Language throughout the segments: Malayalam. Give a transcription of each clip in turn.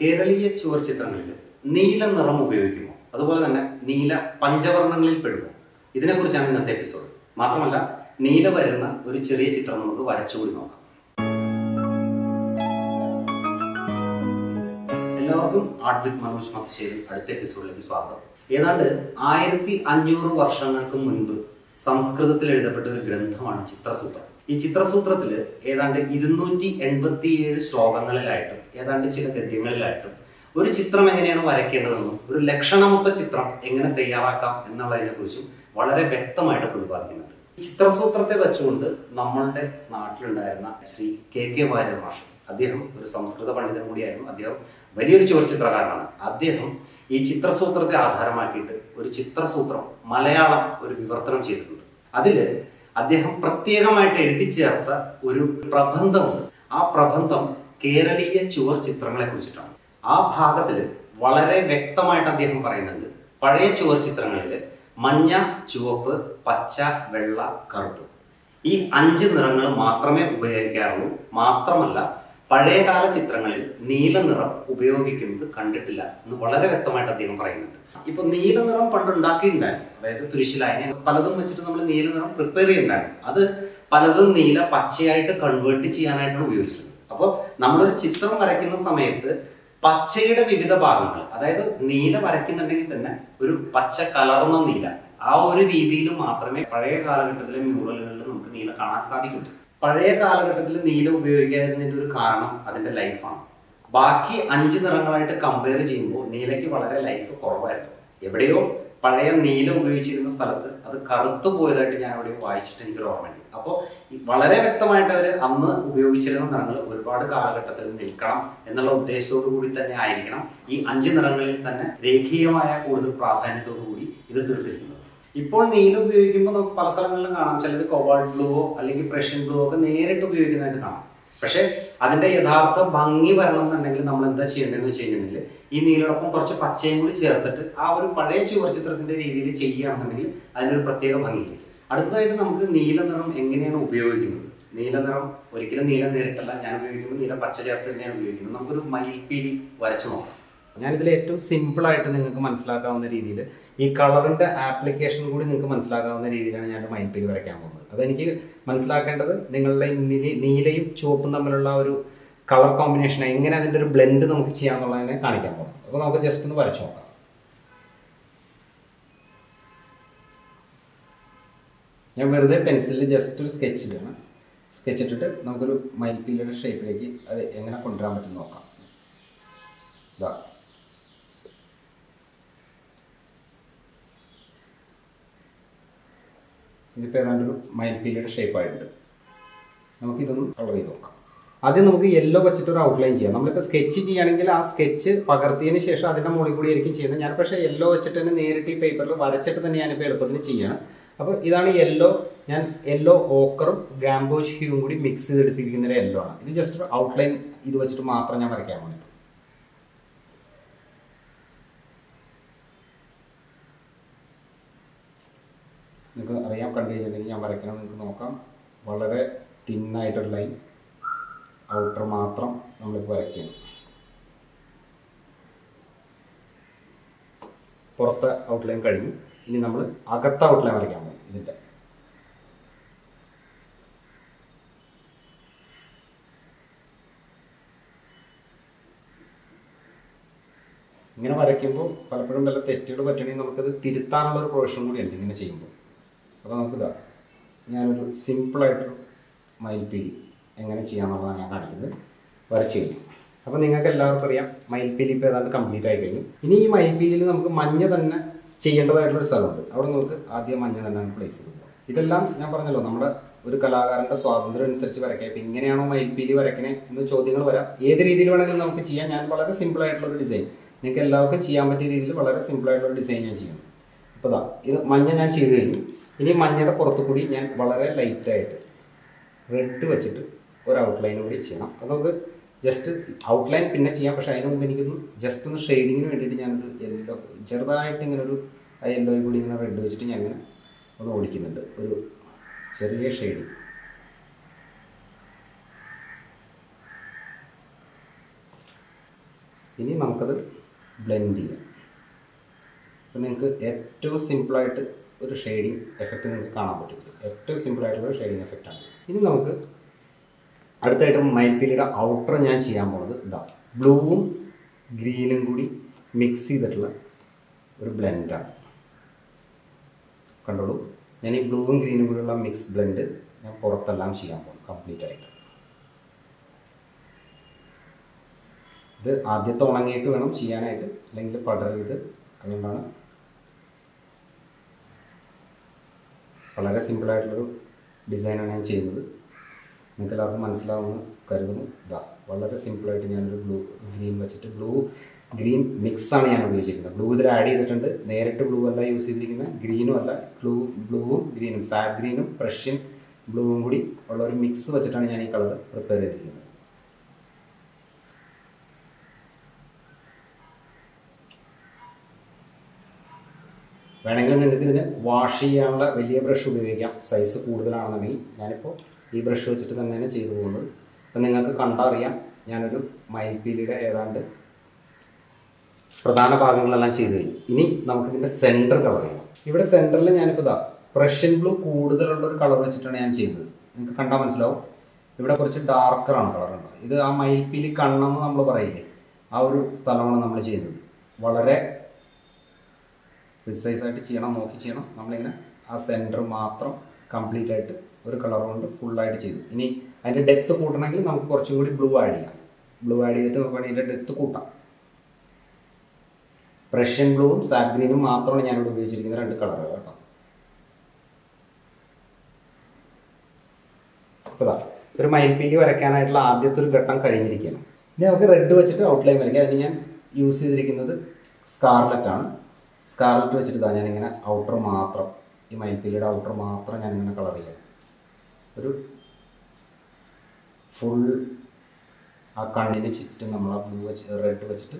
കേരളീയ ചുവർ ചിത്രങ്ങളിൽ നീല നിറം ഉപയോഗിക്കുമോ, അതുപോലെ തന്നെ നീല പഞ്ചവർണ്ണങ്ങളിൽ പെടുമോ? ഇതിനെക്കുറിച്ചാണ് ഇന്നത്തെ എപ്പിസോഡ്. മാത്രമല്ല, നീല വരുന്ന ഒരു ചെറിയ ചിത്രം നമുക്ക് വരച്ചുകൂടി നോക്കാം. എല്ലാവർക്കും ആർട്ട് വിത്ത് മനോജ് മത്തശ്ശേരി അടുത്ത എപ്പിസോഡിലേക്ക് സ്വാഗതം. ഏതാണ്ട് 1500 വർഷങ്ങൾക്ക് മുൻപ് സംസ്കൃതത്തിൽ എഴുതപ്പെട്ട ഒരു ഗ്രന്ഥമാണ് ചിത്രസൂത്രം. ഈ ചിത്രസൂത്രത്തിൽ ഏതാണ്ട് 287 ശ്ലോകങ്ങളിലായിട്ടും ഏതാണ്ട് ചില ഗദ്യങ്ങളിലായിട്ടും ഒരു ചിത്രം എങ്ങനെയാണ് വരയ്ക്കേണ്ടതെന്നും ഒരു ലക്ഷണമൊത്ത ചിത്രം എങ്ങനെ തയ്യാറാക്കാം എന്നുള്ളതിനെ കുറിച്ചും വളരെ വ്യക്തമായിട്ട് പ്രതിപാദിക്കുന്നുണ്ട്. ഈ ചിത്രസൂത്രത്തെ വെച്ചുകൊണ്ട് നമ്മളുടെ നാട്ടിലുണ്ടായിരുന്ന ശ്രീ കെ വാര്യർ മാഷ്, അദ്ദേഹം ഒരു സംസ്കൃത പണ്ഡിതൻ കൂടിയായിരുന്നു. അദ്ദേഹം വലിയൊരു ചുവർ ചിത്രകാരനാണ്. അദ്ദേഹം ഈ ചിത്രസൂത്രത്തെ ആധാരമാക്കിയിട്ട് ഒരു ചിത്രസൂത്രം മലയാളം ഒരു വിവർത്തനം ചെയ്തിട്ടുണ്ട്. അതിൽ അദ്ദേഹം പ്രത്യേകമായിട്ട് എഴുതി ചേർത്ത ഒരു പ്രബന്ധമുണ്ട്. ആ പ്രബന്ധം കേരളീയ ചുവർ ചിത്രങ്ങളെ കുറിച്ചിട്ടാണ്. ആ ഭാഗത്തിൽ വളരെ വ്യക്തമായിട്ട് അദ്ദേഹം പറയുന്നുണ്ട്, പഴയ ചുവർ ചിത്രങ്ങളിൽ മഞ്ഞ, ചുവപ്പ്, പച്ച, വെള്ള, കറുപ്പ് ഈ 5 നിറങ്ങൾ മാത്രമേ ഉപയോഗിക്കാറുള്ളൂ. മാത്രമല്ല, പഴയകാല ചിത്രങ്ങളിൽ നീല നിറം ഉപയോഗിക്കുന്നത് കണ്ടിട്ടില്ല എന്ന് വളരെ വ്യക്തമായിട്ട് അദ്ദേഹം പറയുന്നുണ്ട്. ഇപ്പൊ നീല നിറം പണ്ട് ഉണ്ടാക്കിയിട്ടുണ്ടായിരുന്നു. അതായത് തുരിശിലായനെ പലതും വെച്ചിട്ട് നമ്മൾ നീല നിറം പ്രിപ്പയർ ചെയ്യുന്നുണ്ടായിരുന്നു. അത് പലതും നീല പച്ചയായിട്ട് കൺവേർട്ട് ചെയ്യാനായിട്ടാണ് ഉപയോഗിച്ചിരുന്നത്. അപ്പോൾ നമ്മളൊരു ചിത്രം വരയ്ക്കുന്ന സമയത്ത് പച്ചയുടെ വിവിധ ഭാഗങ്ങൾ, അതായത് നീല വരയ്ക്കുന്നുണ്ടെങ്കിൽ തന്നെ ഒരു പച്ച കലർന്ന നീല, ആ ഒരു രീതിയിൽ മാത്രമേ പഴയ കാലഘട്ടത്തിലെ മ്യൂറലുകളിൽ നമുക്ക് നീല കാണാൻ സാധിക്കുള്ളൂ. പഴയ കാലഘട്ടത്തിൽ നീല ഉപയോഗിക്കാതിരുന്നതിന്റെ ഒരു കാരണം അതിന്റെ ലൈഫാണ്. ബാക്കി 5 നിറങ്ങളായിട്ട് കമ്പയർ ചെയ്യുമ്പോൾ നീലയ്ക്ക് വളരെ ലൈഫ് കുറവായിരുന്നു. എവിടെയോ പഴയ നീല ഉപയോഗിച്ചിരുന്ന സ്ഥലത്ത് അത് കറുത്തു പോയതായിട്ട് ഞാൻ എവിടെയോ വായിച്ചിട്ട് എനിക്കൊരു ഓർമ്മയുണ്ട്. അപ്പോൾ വളരെ വ്യക്തമായിട്ട് അവർ അന്ന് ഉപയോഗിച്ചിരുന്ന നിറങ്ങൾ ഒരുപാട് കാലഘട്ടത്തിൽ നിൽക്കണം എന്നുള്ള ഉദ്ദേശത്തോടു കൂടി തന്നെ ആയിരിക്കണം ഈ 5 നിറങ്ങളിൽ തന്നെ രേഖീയമായ കൂടുതൽ പ്രാധാന്യത്തോടു കൂടി ഇത് തീർത്തിരിക്കുന്നത്. ഇപ്പോൾ നീല ഉപയോഗിക്കുമ്പോൾ നമുക്ക് പല സ്ഥലങ്ങളിലും കാണാം, ചിലർ കോബാൾട്ട് ബ്ലൂവോ അല്ലെങ്കിൽ പ്രഷ്യൻ ബ്ലൂവോ ഒക്കെ നേരിട്ട് ഉപയോഗിക്കുന്നതായിട്ട് കാണാം. പക്ഷെ അതിന്റെ യഥാർത്ഥ ഭംഗി വരണം എന്നുണ്ടെങ്കിൽ നമ്മൾ എന്താ ചെയ്യേണ്ടതെന്ന് വെച്ച് കഴിഞ്ഞിട്ടുണ്ടെങ്കിൽ ഈ നീലോടൊപ്പം കുറച്ച് പച്ചയും കൂടി ചേർത്തിട്ട് ആ ഒരു പഴയ ചുവർ ചിത്രത്തിന്റെ രീതിയിൽ ചെയ്യുകയാണെന്നുണ്ടെങ്കിൽ അതിനൊരു പ്രത്യേക ഭംഗിയായിരിക്കും. അടുത്തതായിട്ട് നമുക്ക് നീല നിറം എങ്ങനെയാണ് ഉപയോഗിക്കുന്നത്. നീല നിറം ഒരിക്കലും നീല നേരിട്ടല്ല ഞാൻ ഉപയോഗിക്കുമ്പോൾ നീല പച്ച ചേർത്ത് തന്നെയാണ് ഉപയോഗിക്കുന്നത്. നമുക്കൊരു മയിൽപ്പീലി വരച്ചു നോക്കാം. ഞാനിതിൽ ഏറ്റവും സിമ്പിളായിട്ട് നിങ്ങൾക്ക് മനസ്സിലാക്കാവുന്ന രീതിയിൽ ഈ കളറിന്റെ ആപ്ലിക്കേഷൻ കൂടി നിങ്ങൾക്ക് മനസ്സിലാക്കാവുന്ന രീതിയിലാണ് ഞാൻ മയിൽപ്പീലി വരയ്ക്കാൻ പോകുന്നത്. അതെനിക്ക് മനസ്സിലാക്കേണ്ടത് നിങ്ങളുടെ നീലയും ചുവപ്പും തമ്മിലുള്ള ഒരു കളർ കോമ്പിനേഷൻ എങ്ങനെ അതിൻ്റെ ഒരു ബ്ലെൻഡ് നമുക്ക് ചെയ്യാന്നുള്ളതിനെ കാണിക്കാൻ പോകുന്നത്. അപ്പോൾ നമുക്ക് ജസ്റ്റ് ഒന്ന് വരച്ചു നോക്കാം. ഞാൻ വെറുതെ പെൻസിലിൽ ജസ്റ്റ് ഒരു സ്കെച്ച് ഇടണം. സ്കെച്ച് ഇട്ടിട്ട് നമുക്കൊരു മയിൽപ്പീലിയുടെ ഷേപ്പിലേക്ക് അത് എങ്ങനെ കൊണ്ടുവരാൻ പറ്റും നോക്കാം. ഇതാ, ഇതിപ്പോൾ ഏതാണ്ടൊരു മയിൽപ്പീലിയുടെ ഷേപ്പായിട്ടുണ്ട്. നമുക്കിതൊന്ന് കളർ ചെയ്ത് നോക്കാം. ആദ്യം നമുക്ക് യെല്ലോ വെച്ചിട്ടൊരു ഔട്ട്ലൈൻ ചെയ്യാം. നമ്മളിപ്പോൾ സ്കെച്ച് ചെയ്യുകയാണെങ്കിൽ ആ സ്കെച്ച് പകർത്തിയതിന് ശേഷം അതിൻ്റെ മുകളിൽ കൂടി ആയിരിക്കും ചെയ്യുന്നത്. ഞാൻ പക്ഷേ യെല്ലോ വെച്ചിട്ട് തന്നെ നേരിട്ട് ഈ പേപ്പറിൽ വരച്ചിട്ട് തന്നെ ഞാനിപ്പോൾ എളുപ്പത്തിന് ചെയ്യണം. അപ്പോൾ ഇതാണ് യെല്ലോ. ഞാൻ യെല്ലോ ഓക്കറും ഗാംബോജ് ഹ്യൂവും കൂടി മിക്സ് ചെയ്തെടുത്തിരിക്കുന്ന ഒരു യെല്ലോ ആണ്. ഇത് ജസ്റ്റ് ഒരു ഔട്ട്ലൈൻ ഇത് വെച്ചിട്ട് മാത്രം ഞാൻ വരയ്ക്കാൻ വേണ്ടി. നിങ്ങൾക്ക് അറിയാം, കണ്ടു കഴിഞ്ഞിട്ടുണ്ടെങ്കിൽ ഞാൻ വരയ്ക്കണം. നിങ്ങൾക്ക് നോക്കാം, വളരെ തിന്നായിട്ടൊരു ലൈൻ ഔട്ടർ മാത്രം നമ്മളിപ്പോൾ വരയ്ക്കുകയാണ്. പുറത്തെ ഔട്ട്ലൈൻ കഴിഞ്ഞു. ഇനി നമ്മൾ അകത്ത ഔട്ട്ലൈൻ വരയ്ക്കാൻ പോകും. ഇതിൻ്റെ ഇങ്ങനെ വരയ്ക്കുമ്പോൾ പലപ്പോഴും വല്ല തെറ്റുകൾ പറ്റണമെങ്കിൽ നമുക്കത് തിരുത്താനുള്ള ഒരു പ്രൊവിഷൻ കൂടി ഉണ്ട് ഇങ്ങനെ ചെയ്യുമ്പോൾ. അപ്പോൾ നമുക്കിതാ ഞാനൊരു സിമ്പിളായിട്ടൊരു മയിൽപ്പീലി എങ്ങനെ ചെയ്യാമെന്നുള്ളതാണ് ഞാൻ കാണിക്കുന്നത്. വരച്ചു കഴിഞ്ഞു. അപ്പോൾ നിങ്ങൾക്ക് എല്ലാവർക്കും അറിയാം, മയിൽപ്പീലി ഇപ്പോൾ ഏതാണ്ട് കംപ്ലീറ്റ് ആയി കഴിഞ്ഞു. ഇനി ഈ മയിൽപ്പീലിയിൽ നമുക്ക് മഞ്ഞ തന്നെ ചെയ്യേണ്ടതായിട്ടുള്ളൊരു സ്ഥലമുണ്ട്. അവിടെ നമുക്ക് ആദ്യം മഞ്ഞ തന്നെ പ്ലേസ് ചെയ്ത് പോകാം. ഇതെല്ലാം ഞാൻ പറഞ്ഞല്ലോ, നമ്മുടെ ഒരു കലാകാരൻ്റെ സ്വാതന്ത്ര്യം അനുസരിച്ച് വരയ്ക്കാം. ഇപ്പം ഇങ്ങനെയാണോ മയിൽപ്പീലി വരയ്ക്കണേ എന്ന് ചോദ്യങ്ങൾ വരാം. ഏത് രീതിയിൽ വേണമെങ്കിലും നമുക്ക് ചെയ്യാം. ഞാൻ വളരെ സിമ്പിളായിട്ടുള്ളൊരു ഡിസൈൻ, നിങ്ങൾക്ക് എല്ലാവർക്കും ചെയ്യാൻ പറ്റിയ രീതിയിൽ വളരെ സിമ്പിളായിട്ടുള്ള ഡിസൈൻ ഞാൻ ചെയ്യണം. അപ്പോൾ ഇതാ, ഇത് മഞ്ഞ ഞാൻ ചെയ്ത് കഴിഞ്ഞു. ഇനി മഞ്ഞയുടെ പുറത്തു കൂടി ഞാൻ വളരെ ലൈറ്റായിട്ട് റെഡ് വെച്ചിട്ട് ഒരു ഔട്ട്ലൈൻ കൂടി ചെയ്യണം. അത് നമുക്ക് ജസ്റ്റ് ഔട്ട്ലൈൻ പിന്നെ ചെയ്യാം. പക്ഷേ അതിന് മുമ്പ് എനിക്കൊന്ന് ജസ്റ്റ് ഒന്ന് ഷെയ്ഡിങ്ങിന് വേണ്ടിയിട്ട് ഞാനൊരു യെല്ലോ ചെറുതായിട്ട് ഇങ്ങനെ ഒരു യെല്ലോയും കൂടി ഇങ്ങനെ റെഡ് വെച്ചിട്ട് ഞാൻ ഇങ്ങനെ ഒന്ന് ഓടിക്കുന്നുണ്ട്. ഒരു ചെറിയ ഷെയ്ഡിങ്. ഇനി നമുക്കത് ബ്ലെൻഡ് ചെയ്യാം. അപ്പോൾ നിങ്ങൾക്ക് ഏറ്റവും സിമ്പിളായിട്ട് ഒരു ഷെയ്ഡിങ് എഫക്റ്റ് നിങ്ങൾക്ക് കാണാൻ പറ്റും. ഏറ്റവും സിമ്പിളായിട്ടുള്ള ഷെയ്ഡിങ് എഫക്റ്റാണ്. ഇനി നമുക്ക് അടുത്തായിട്ട് മയിൽപ്പീലിയുടെ ഔട്ടർ ഞാൻ ചെയ്യാൻ പോകുന്നത് ഇതാ, ബ്ലൂവും ഗ്രീനും കൂടി മിക്സ് ചെയ്തിട്ടുള്ള ഒരു ബ്ലെൻഡാണ്. കണ്ടോളൂ, ഞാൻ ഈ ബ്ലൂവും ഗ്രീനും കൂടിയുള്ള മിക്സ് ബ്ലെൻഡ് ഞാൻ പുറത്തെല്ലാം ചെയ്യാൻ പോകും കംപ്ലീറ്റ് ആയിട്ട്. ഇത് ആദ്യത്തെ ഉണങ്ങിയിട്ട് വേണം ചെയ്യാനായിട്ട്, അല്ലെങ്കിൽ പടരരുത്. അതുകൊണ്ടാണ് വളരെ സിമ്പിളായിട്ടുള്ളൊരു ഡിസൈനാണ് ഞാൻ ചെയ്യുന്നത്. നിങ്ങൾക്ക് എല്ലാവർക്കും മനസ്സിലാവുമെന്ന് കരുതുന്നു. ഇതാ വളരെ സിമ്പിളായിട്ട് ഞാനൊരു ഗ്രീൻ വെച്ചിട്ട് ബ്ലൂ ഗ്രീൻ മിക്സാണ് ഞാൻ ഉപയോഗിച്ചിരിക്കുന്നത്. ബ്ലൂ ഇതിൽ ആഡ് ചെയ്തിട്ടുണ്ട്. നേരിട്ട് ബ്ലൂ അല്ല യൂസ് ചെയ്തിരിക്കുന്നത്, ഗ്രീനും അല്ല, ബ്ലൂവും ഗ്രീനും സാഡ് ഗ്രീനും പ്രഷ്യൻ ബ്ലൂവും കൂടി ഉള്ള ഒരു മിക്സ് വെച്ചിട്ടാണ് ഞാൻ ഈ കളർ പ്രിപ്പയർ ചെയ്തിരിക്കുന്നത്. വേണമെങ്കിൽ നിങ്ങൾക്ക് ഇതിന് വാഷ് ചെയ്യാനുള്ള വലിയ ബ്രഷ് ഉപയോഗിക്കാം, സൈസ് കൂടുതലാണെന്നുണ്ടെങ്കിൽ. ഞാനിപ്പോൾ ഈ ബ്രഷ് വെച്ചിട്ട് തന്നെയാണ് ചെയ്തു പോകുന്നത്. അപ്പം നിങ്ങൾക്ക് കണ്ടറിയാം ഞാനൊരു മയിൽപ്പീലിയുടെ ഏതാണ്ട് പ്രധാന ഭാഗങ്ങളെല്ലാം ചെയ്തു കഴിഞ്ഞു. ഇനി നമുക്കിതിൻ്റെ സെൻറ്റർ കളർ ചെയ്യണം. ഇവിടെ സെൻറ്ററിൽ ഞാനിപ്പോൾ ഇതാ പ്രഷ്യൻ ബ്ലൂ കൂടുതലുള്ള ഒരു കളർ വെച്ചിട്ടാണ് ഞാൻ ചെയ്തത്. നിങ്ങൾക്ക് കണ്ടാൽ മനസ്സിലാവും. ഇവിടെ കുറച്ച് ഡാർക്കറാണ് കളറുണ്ട്. ഇത് ആ മയിൽപ്പീലി കണ്ണെന്ന് നമ്മൾ പറയില്ലേ, ആ ഒരു സ്ഥലമാണ് നമ്മൾ ചെയ്യുന്നത്. വളരെ പ്രിസൈസായിട്ട് ചെയ്യണം, നോക്കി ചെയ്യണം. നമ്മളിങ്ങനെ ആ സെൻറ്റർ മാത്രം കംപ്ലീറ്റ് ആയിട്ട് ഒരു കളർ കൊണ്ട് ഫുള്ളായിട്ട് ചെയ്തു. ഇനി അതിൻ്റെ ഡെപ്ത്ത് കൂട്ടണമെങ്കിൽ നമുക്ക് കുറച്ചും കൂടി ബ്ലൂ ആഡ് ചെയ്യാം. ബ്ലൂ ആഡ് ചെയ്തിട്ട് നമുക്ക് വേണമെങ്കിൽ ഇതിൻ്റെ ഡെപ്ത്ത് കൂട്ടാം. പ്രഷ്യൻ ബ്ലൂവും സാറ്റ് ഗ്രീനും മാത്രമാണ് ഞാനിവിടെ ഉപയോഗിച്ചിരിക്കുന്ന രണ്ട് കളറുകൾ കേട്ടോ. അപ്പോൾ ഒരു മയിൽപ്പീലി വരയ്ക്കാനായിട്ടുള്ള ആദ്യത്തെ ഒരു ഘട്ടം കഴിഞ്ഞിരിക്കുകയാണ്. ഇനി നമുക്ക് റെഡ് വെച്ചിട്ട് ഔട്ട്ലൈൻ വരയ്ക്കാം. അതിന് ഞാൻ യൂസ് ചെയ്തിരിക്കുന്നത് സ്കാർലറ്റ് ആണ്. സ്കാർലറ്റ് വെച്ചിട്ട് ഇതാ ഞാനിങ്ങനെ ഔട്ടർ മാത്രം, ഈ മയിൽപ്പീലിയുടെ ഔട്ടർ മാത്രം ഞാനിങ്ങനെ കളർ ചെയ്യാം. ഒരു ഫുൾ ആ കണ്ണിന് ചുറ്റും നമ്മൾ ആ ബ്ലൂ വെച്ച് റെഡ് വെച്ചിട്ട്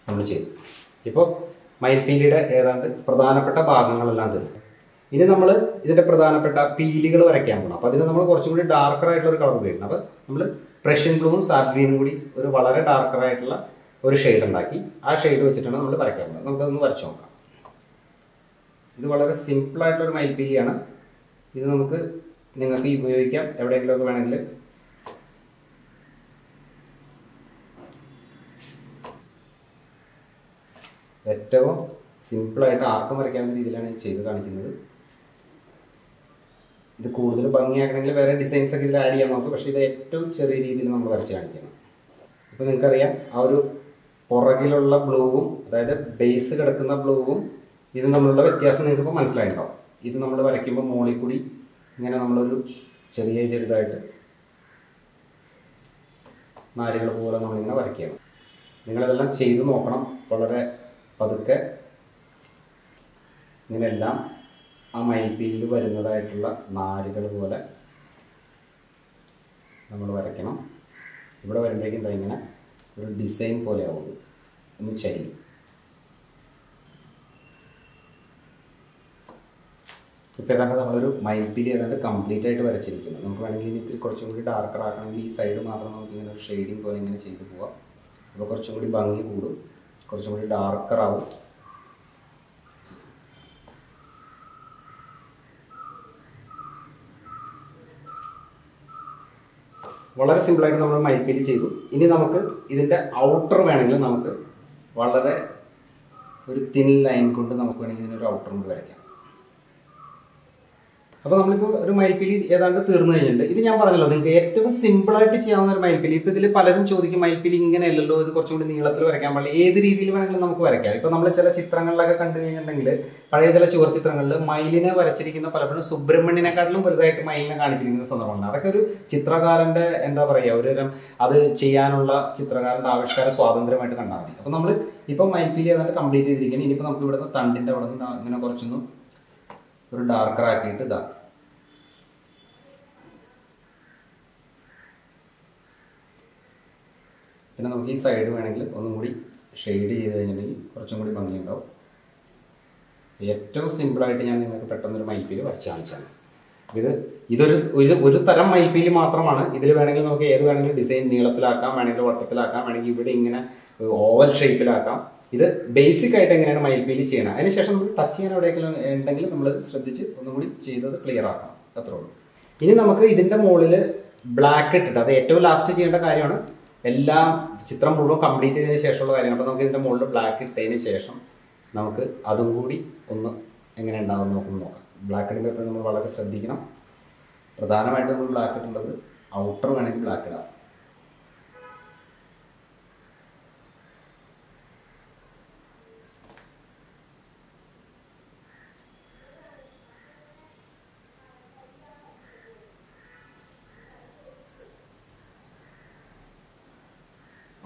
നമ്മൾ ചെയ്തു. ഇപ്പോൾ മയിൽപ്പീലിയുടെ ഏതാണ്ട് പ്രധാനപ്പെട്ട ഭാഗങ്ങളെല്ലാം തരും. ഇനി നമ്മൾ ഇതിൻ്റെ പ്രധാനപ്പെട്ട പീലികൾ വരയ്ക്കാൻ പോകണം. അപ്പോൾ അതിന് നമ്മൾ കുറച്ചും കൂടി ഡാർക്കറായിട്ടുള്ള ഒരു കളർ ഉപയോഗിക്കണം. അപ്പോൾ നമ്മൾ പ്രഷ്യൻ ബ്ലൂവും സാറ്റ് ഗ്രീനും കൂടി ഒരു വളരെ ഡാർക്കറായിട്ടുള്ള ഒരു ഷെയ്ഡ് ഉണ്ടാക്കി ആ ഷെയ്ഡ് വെച്ചിട്ടാണ് നമ്മൾ വരയ്ക്കാൻ പോകുന്നത്. നമുക്കതൊന്ന് വരച്ചു നോക്കാം. ഇത് വളരെ സിമ്പിളായിട്ടുള്ളൊരു മയിൽപ്പീലിയാണ്. ഇത് നമുക്ക് നിങ്ങൾക്ക് ഉപയോഗിക്കാം എവിടെയെങ്കിലുമൊക്കെ വേണമെങ്കിൽ. ഏറ്റവും സിമ്പിളായിട്ട് ആർക്കും വരയ്ക്കാവുന്ന രീതിയിലാണ് ഞാൻ ചെയ്ത് കാണിക്കുന്നത്. ഇത് കൂടുതൽ ഭംഗിയാക്കണമെങ്കിൽ വേറെ ഡിസൈൻസ് ഒക്കെ ഇതിൽ ആഡ് ചെയ്യാൻ നോക്കും. പക്ഷേ ഇത് ഏറ്റവും ചെറിയ രീതിയിൽ നമ്മൾ വരച്ച് കാണിക്കണം. ഇപ്പോൾ നിങ്ങൾക്കറിയാം ആ ഒരു പുറകിലുള്ള ബ്ലൂവും, അതായത് ബേസ് കിടക്കുന്ന ബ്ലൂവും ഇത് തമ്മിലുള്ള വ്യത്യാസം നിങ്ങൾക്കിപ്പോൾ മനസ്സിലായിട്ടുണ്ടാവും. ഇത് നമ്മൾ വരയ്ക്കുമ്പോൾ മുകളിൽ കൂടി ഇങ്ങനെ നമ്മളൊരു ചെറുതായിട്ട് നാരുകൾ പോലെ നമ്മളിങ്ങനെ വരയ്ക്കണം. നിങ്ങളിതെല്ലാം ചെയ്ത് നോക്കണം. വളരെ പതുക്കെ ഇങ്ങനെയെല്ലാം ആ മയിൽപ്പീലിൽ വരുന്നതായിട്ടുള്ള നാരുകൾ പോലെ നമ്മൾ വരയ്ക്കണം. ഇവിടെ വരുമ്പോഴേക്കും എന്താ ഇങ്ങനെ ഒരു ഡിസൈൻ പോലെ ആവുന്നത് ഒന്ന് ചരിയും. ഇപ്പോൾ ഏതാണ്ട് നമ്മളൊരു മയിൽപ്പീലി ഏതാണ്ട് കംപ്ലീറ്റ് ആയിട്ട് വരച്ചിരിക്കുന്നു. നമുക്ക് വേണമെങ്കിൽ ഇനി കുറച്ചും കൂടി ഡാർക്കർ ആക്കണമെങ്കിൽ ഈ സൈഡ് മാത്രം നമുക്ക് ഇങ്ങനെ ഒരു ഷെയ്ഡിങ് പോലെ ഇങ്ങനെ ചെയ്ത് പോവാം. അപ്പോൾ കുറച്ചും കൂടി ഭംഗി കൂടും, കുറച്ചും കൂടി ഡാർക്കറാവും. വളരെ സിമ്പിളായിട്ട് നമ്മൾ മയിൽപ്പീലി ചെയ്തു. ഇനി നമുക്ക് ഇതിൻ്റെ ഔട്ടർ വേണമെങ്കിൽ നമുക്ക് വളരെ ഒരു തിൻ ലൈൻ കൊണ്ട് നമുക്ക് വേണമെങ്കിൽ ഇതിനൊരു ഔട്ടർ കൊണ്ട് വരയ്ക്കാം. അപ്പോൾ നമ്മളിപ്പോൾ ഒരു മയിൽപ്പീലി ഏതാണ്ട് തീർന്നു കഴിഞ്ഞിട്ടുണ്ട്. ഇത് ഞാൻ പറഞ്ഞല്ലോ നിങ്ങൾക്ക് ഏറ്റവും സിമ്പിളായിട്ട് ചെയ്യാവുന്ന ഒരു മയിൽപ്പീലി. ഇപ്പോൾ ഇതിൽ പലരും ചോദിക്കും മയിൽപ്പീലി ഇങ്ങനെ അല്ലല്ലോ, ഇത് കുറച്ചും കൂടി നീളത്തിൽ വരയ്ക്കാൻ പാടില്ല. ഏത് രീതിയിൽ വേണമെങ്കിലും നമുക്ക് വരയ്ക്കാം. ഇപ്പോൾ നമ്മൾ ചില ചിത്രങ്ങളിലൊക്കെ കണ്ടു കഴിഞ്ഞിട്ടുണ്ടെങ്കിൽ പഴയ ചില ചുവർ ചിത്രങ്ങളിൽ മയിലിനെ വരച്ചിരിക്കുന്ന പലപ്പോഴും സുബ്രഹ്മണ്യനെക്കാട്ടിലും വലുതായിട്ട് മയിലിനെ കാണിച്ചിരിക്കുന്ന സന്ദർഭമാണ്. അതൊക്കെ ഒരു ചിത്രകാരൻ്റെ എന്താ പറയുക, ഒരു തരം അത് ചെയ്യാനുള്ള ചിത്രകാരൻ്റെ ആവിഷ്കാര സ്വാതന്ത്ര്യമായിട്ട് കണ്ടാൽ മതി. അപ്പോൾ നമ്മൾ ഇപ്പോൾ മയിൽപ്പീലി ഏതാണ്ട് കംപ്ലീറ്റ് ചെയ്തിരിക്കുന്നത്. ഇനിയിപ്പോൾ നമുക്ക് ഇവിടുന്ന് തണ്ടിൻ്റെ അവിടെ നിന്ന് ഇങ്ങനെ കുറച്ചൊന്നും ഒരു ഡാർക്കർ ആക്കിയിട്ട് ഇതാ പിന്നെ നമുക്ക് ഈ സൈഡ് വേണമെങ്കിൽ ഒന്നും കൂടി ഷെയ്ഡ് ചെയ്ത് കഴിഞ്ഞിട്ടുണ്ടെങ്കിൽ കുറച്ചും കൂടി ഭംഗിയുണ്ടാവും. ഏറ്റവും സിമ്പിളായിട്ട് ഞാൻ നിങ്ങൾക്ക് പെട്ടെന്നൊരു മയിൽപ്പീലി വരച്ച് കാണിച്ചാണ്. ഇതൊരു തരം മയിൽപ്പീലി മാത്രമാണ്. ഇതിൽ വേണമെങ്കിൽ നമുക്ക് ഏത് വേണമെങ്കിലും ഡിസൈൻ നീളത്തിലാക്കാം, വേണമെങ്കിൽ വട്ടത്തിലാക്കാം, വേണമെങ്കിൽ ഇവിടെ ഇങ്ങനെ ഓവൽ ഷേപ്പിലാക്കാം. ഇത് ബേസിക് ആയിട്ട് എങ്ങനെയാണ് മയിൽപ്പീലി ചെയ്യണം. അതിനുശേഷം നമുക്ക് ടച്ച് ചെയ്യാൻ എവിടെയെങ്കിലും ഉണ്ടെങ്കിൽ നമ്മൾ ശ്രദ്ധിച്ച് ഒന്നും കൂടി ചെയ്തത് ക്ലിയർ ആക്കണം. അത്രേ ഉള്ളൂ. ഇനി നമുക്ക് ഇതിൻ്റെ മുകളിൽ ബ്ലാക്ക് ഇട്ടിട്ട്, അത് ഏറ്റവും ലാസ്റ്റ് ചെയ്യേണ്ട കാര്യമാണ്. എല്ലാം ചിത്രം മുഴുവൻ കംപ്ലീറ്റ് ചെയ്തതിന് ശേഷമുള്ള കാര്യമാണ്. അപ്പോൾ നമുക്ക് ഇതിൻ്റെ മുകളിൽ ബ്ലാക്ക് ഇട്ടതിന് ശേഷം നമുക്ക് അതും കൂടി ഒന്ന് എങ്ങനെ ഉണ്ടാകും നോക്കാം. ബ്ലാക്ക് ഇടുമ്പോൾ എപ്പോഴും നമ്മൾ വളരെ ശ്രദ്ധിക്കണം. പ്രധാനമായിട്ട് നമ്മൾ ബ്ലാക്ക് ഇട്ടുള്ളത് ഔട്ടർ വേണമെങ്കിൽ ബ്ലാക്ക് ഇടാം.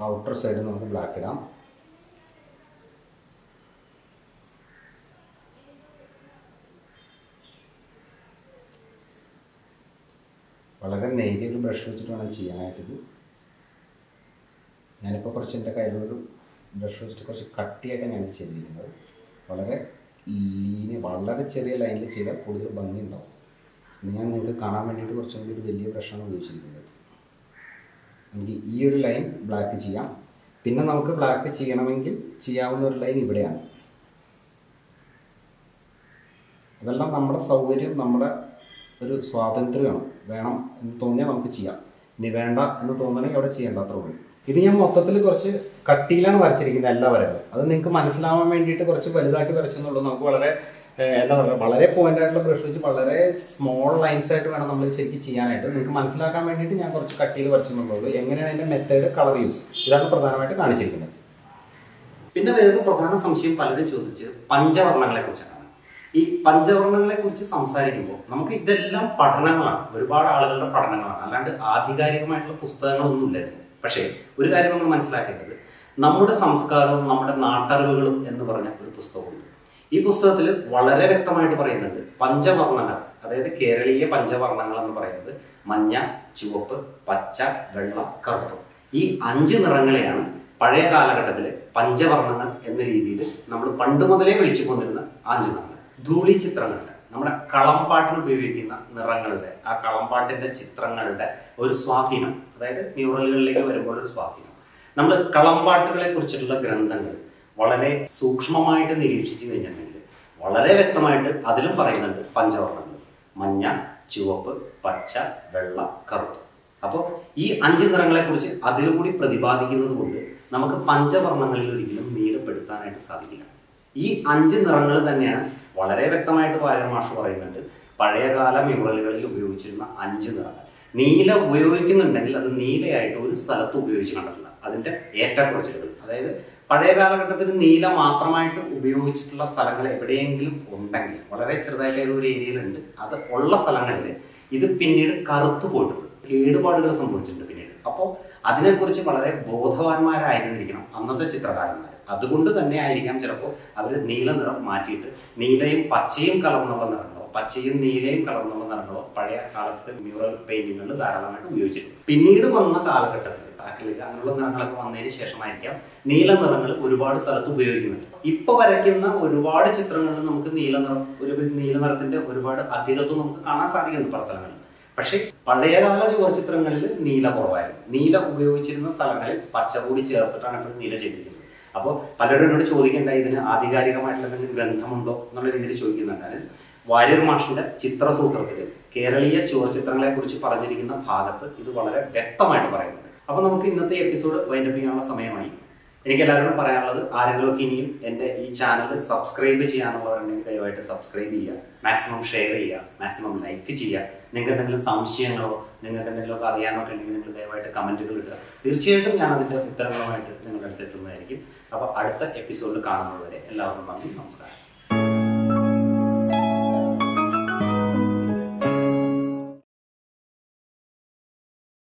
ഔട്ടർ സൈഡിൽ നമുക്ക് ബ്ലാക്ക് ഇടാം. വളരെ നേരിയൊരു ബ്രഷ് വെച്ചിട്ട് വേണം ചെയ്യാനായിട്ടിത്. ഞാനിപ്പോൾ കുറച്ച് എൻ്റെ കയ്യിലൊരു ബ്രഷ് വെച്ചിട്ട് കുറച്ച് കട്ടിയായിട്ട് ഞാൻ ചെയ്തിരിക്കുന്നത്. വളരെ വളരെ ചെറിയ ലൈനിൽ ചെയ്താൽ കൂടുതൽ ഭംഗി ഉണ്ടാവും. ഞാൻ നിങ്ങൾക്ക് കാണാൻ വേണ്ടിയിട്ട് കുറച്ചും കൂടി ഒരു വലിയ ബ്രഷാണ് ഉപയോഗിച്ചിരിക്കുന്നത്. നമുക്ക് ഈ ഒരു ലൈൻ ബ്ലാക്ക് ചെയ്യാം. പിന്നെ നമുക്ക് ബ്ലാക്ക് ചെയ്യണമെങ്കിൽ ചെയ്യാവുന്ന ഒരു ലൈൻ ഇവിടെയാണ്. അതെല്ലാം നമ്മുടെ സൗകര്യം, നമ്മുടെ ഒരു സ്വാതന്ത്ര്യമാണ്. വേണം എന്ന് തോന്നിയാൽ നമുക്ക് ചെയ്യാം, ഇനി വേണ്ട എന്ന് തോന്നണമെങ്കിൽ അവിടെ ചെയ്യേണ്ട, അത്രേ ഉള്ളൂ. ഇത് ഞാൻ മൊത്തത്തിൽ കുറച്ച് കട്ടിയിലാണ് വരച്ചിരിക്കുന്നത് എല്ലാ വരകളും. അത് നിങ്ങൾക്ക് മനസ്സിലാവാൻ വേണ്ടിയിട്ട് കുറച്ച് വലുതാക്കി വരച്ചെന്നുള്ളൂ. നമുക്ക് വളരെ എന്താ പറയുക, വളരെ പോയിന്റ് ആയിട്ടുള്ള ബ്രഷ് വെച്ച് വളരെ സ്മോൾ ലൈൻസ് ആയിട്ട് വേണം നമ്മൾ ശരിക്കും ചെയ്യാനായിട്ട്. നിങ്ങൾക്ക് മനസ്സിലാക്കാൻ വേണ്ടിയിട്ട് ഞാൻ കുറച്ച് കട്ടിയിൽ വരച്ചെന്നുള്ളൂ. എങ്ങനെയാണ് അതിൻ്റെ മെത്തേഡ്, കളർ യൂസ്, ഇതാണ് പ്രധാനമായിട്ട് കാണിച്ചിരിക്കുന്നത്. പിന്നെ വേറൊരു പ്രധാന സംശയം പലരും ചോദിച്ച് പഞ്ചവർണ്ണങ്ങളെ കുറിച്ചാണ്. ഈ പഞ്ചവർണ്ണങ്ങളെ കുറിച്ച് സംസാരിക്കുമ്പോൾ നമുക്ക് ഇതെല്ലാം പഠനങ്ങളാണ്, ഒരുപാട് ആളുകളുടെ പഠനങ്ങളാണ്, അല്ലാണ്ട് ആധികാരികമായിട്ടുള്ള പുസ്തകങ്ങളൊന്നും ഇല്ലായിരുന്നു. പക്ഷേ ഒരു കാര്യം നമ്മൾ മനസ്സിലാക്കേണ്ടത്, നമ്മുടെ സംസ്കാരവും നമ്മുടെ നാട്ടറിവുകളും എന്ന് പറഞ്ഞ ഒരു പുസ്തകമുണ്ട്. ഈ പുസ്തകത്തിൽ വളരെ വ്യക്തമായിട്ട് പറയുന്നുണ്ട് പഞ്ചവർണ്ണങ്ങൾ, അതായത് കേരളീയ പഞ്ചവർണ്ണങ്ങൾ എന്ന് പറയുന്നത് മഞ്ഞ, ചുവപ്പ്, പച്ച, വെള്ള, കറുപ്പ്. ഈ 5 നിറങ്ങളെയാണ് പഴയ കാലഘട്ടത്തിൽ പഞ്ചവർണ്ണങ്ങൾ എന്ന രീതിയിൽ നമ്മൾ പണ്ട് മുതലേ വിളിച്ചു പോന്നിരുന്ന 5 നിറങ്ങൾ. ധൂളി ചിത്രങ്ങളുടെ, നമ്മുടെ കളംപാട്ടിന് ഉപയോഗിക്കുന്ന നിറങ്ങളുടെ, ആ കളംപാട്ടിന്റെ ചിത്രങ്ങളുടെ ഒരു സ്വാധീനം, അതായത് മ്യൂറലുകളിലേക്ക് വരുമ്പോൾ ഒരു സ്വാധീനം. നമ്മൾ കളംപാട്ടുകളെ കുറിച്ചിട്ടുള്ള ഗ്രന്ഥങ്ങൾ വളരെ സൂക്ഷ്മമായിട്ട് നിരീക്ഷിച്ചു കഴിഞ്ഞിട്ടുണ്ടെങ്കിൽ വളരെ വ്യക്തമായിട്ട് അതിലും പറയുന്നുണ്ട് പഞ്ചവർണ്ണങ്ങൾ: മഞ്ഞ, ചുവപ്പ്, പച്ച, വെള്ള, കറുപ്പ്. അപ്പോൾ ഈ 5 നിറങ്ങളെ കുറിച്ച് അതിലുകൂടി പ്രതിപാദിക്കുന്നത് കൊണ്ട് നമുക്ക് പഞ്ചവർണ്ണങ്ങളിൽ ഒരിക്കലും നീലപ്പെടുത്താനായിട്ട് സാധിക്കില്ല. ഈ 5 നിറങ്ങൾ തന്നെയാണ് വളരെ വ്യക്തമായിട്ട് വാര്യർ മാഷ് പറയുന്നുണ്ട് പഴയകാല മ്യൂറലുകളിൽ ഉപയോഗിച്ചിരുന്ന 5 നിറങ്ങൾ. നീല ഉപയോഗിക്കുന്നുണ്ടെങ്കിൽ അത് നീലയായിട്ട് ഒരു സ്ഥലത്ത് ഉപയോഗിച്ച് കണ്ടിട്ടില്ല. അതിൻ്റെ ഏറ്റക്കുറച്ചിലുകൾ, അതായത് പഴയ കാലഘട്ടത്തിൽ നീല മാത്രമായിട്ട് ഉപയോഗിച്ചിട്ടുള്ള സ്ഥലങ്ങൾ എവിടെയെങ്കിലും ഉണ്ടെങ്കിൽ, വളരെ ചെറുതായിട്ട് ഏതൊരു ഏരിയയിലുണ്ട്, അത് ഉള്ള സ്ഥലങ്ങളിൽ ഇത് പിന്നീട് കറുത്തു പോയിട്ടുണ്ട്, കേടുപാടുകൾ സംഭവിച്ചിട്ടുണ്ട് പിന്നീട്. അപ്പോൾ അതിനെക്കുറിച്ച് വളരെ ബോധവാന്മാരായിരുന്നിരിക്കണം അന്നത്തെ ചിത്രകാരന്മാർ. അതുകൊണ്ട് തന്നെ ആയിരിക്കാം ചിലപ്പോൾ അവർ നീല നിറം മാറ്റിയിട്ട് നീലയും പച്ചയും കലർന്നുള്ള നിറങ്ങളോ, പച്ചയും നീലയും കലർന്നുള്ള നിറങ്ങളോ പഴയ കാലത്തെ മ്യൂറൽ പെയിന്റിങ്ങുകളിൽ ധാരാളമായിട്ട് ഉപയോഗിച്ചിട്ടുണ്ട്. പിന്നീട് വന്ന കാലഘട്ടത്തിൽ അക്രിലിക് അങ്ങനെയുള്ള നിറങ്ങളൊക്കെ വന്നതിന് ശേഷമായിരിക്കാം നീല നിറങ്ങൾ ഒരുപാട് സ്ഥലത്ത് ഉപയോഗിക്കുന്നുണ്ട്. ഇപ്പൊ വരയ്ക്കുന്ന ഒരുപാട് ചിത്രങ്ങളിൽ നമുക്ക് നീല നിറത്തിന്റെ ഒരുപാട് അധികത്വം നമുക്ക് കാണാൻ സാധിക്കുന്നുണ്ട് പല സ്ഥലങ്ങളിൽ. പക്ഷെ പഴയകാല ചുവർച്ചിത്രങ്ങളിൽ നീല കുറവായിരുന്നു. നീല ഉപയോഗിച്ചിരുന്ന സ്ഥലങ്ങളിൽ പച്ച കൂടി ചേർത്തിട്ടാണ് ഇപ്പോൾ നീല ചെയ്തിരിക്കുന്നത്. അപ്പോൾ പലരും എന്നോട് ചോദിക്കേണ്ട, ഇതിന് ആധികാരികമായിട്ടുള്ള എന്തെങ്കിലും ഗ്രന്ഥമുണ്ടോ എന്നുള്ള രീതിയിൽ ചോദിക്കുന്നുണ്ട്. വാര്യർ മാഷിന്റെ ചിത്രസൂത്രത്തിൽ കേരളീയ ചുവർച്ചിത്രങ്ങളെ കുറിച്ച് പറഞ്ഞിരിക്കുന്ന ഭാഗത്ത് ഇത് വളരെ വ്യക്തമായിട്ട് പറയുന്നുണ്ട്. അപ്പോൾ നമുക്ക് ഇന്നത്തെ എപ്പിസോഡ് വൈൻഡപ്പ് ചെയ്യാനുള്ള സമയമായി. എനിക്ക് എല്ലാവരോടും പറയാനുള്ളത്, ആരെങ്കിലുമൊക്കെ ഇനിയും എൻ്റെ ഈ ചാനൽ സബ്സ്ക്രൈബ് ചെയ്യാനുള്ളവരുണ്ടെങ്കിൽ ദയവായിട്ട് സബ്സ്ക്രൈബ് ചെയ്യുക, മാക്സിമം ഷെയർ ചെയ്യുക, മാക്സിമം ലൈക്ക് ചെയ്യുക. നിങ്ങൾക്ക് എന്തെങ്കിലും സംശയങ്ങളോ നിങ്ങൾക്ക് എന്തെങ്കിലുമൊക്കെ അറിയാനൊക്കെ ഉണ്ടെങ്കിൽ നിങ്ങൾ ദയവായിട്ട് കമൻറ്റുകൾ ഇടുക. തീർച്ചയായിട്ടും ഞാൻ അതിൻ്റെ ഉത്തരങ്ങളുമായിട്ട് നിങ്ങളുടെ അടുത്ത് എത്തുന്നതായിരിക്കും. അപ്പോൾ അടുത്ത എപ്പിസോഡിൽ കാണുന്നതുവരെ എല്ലാവർക്കും നന്ദി, നമസ്കാരം.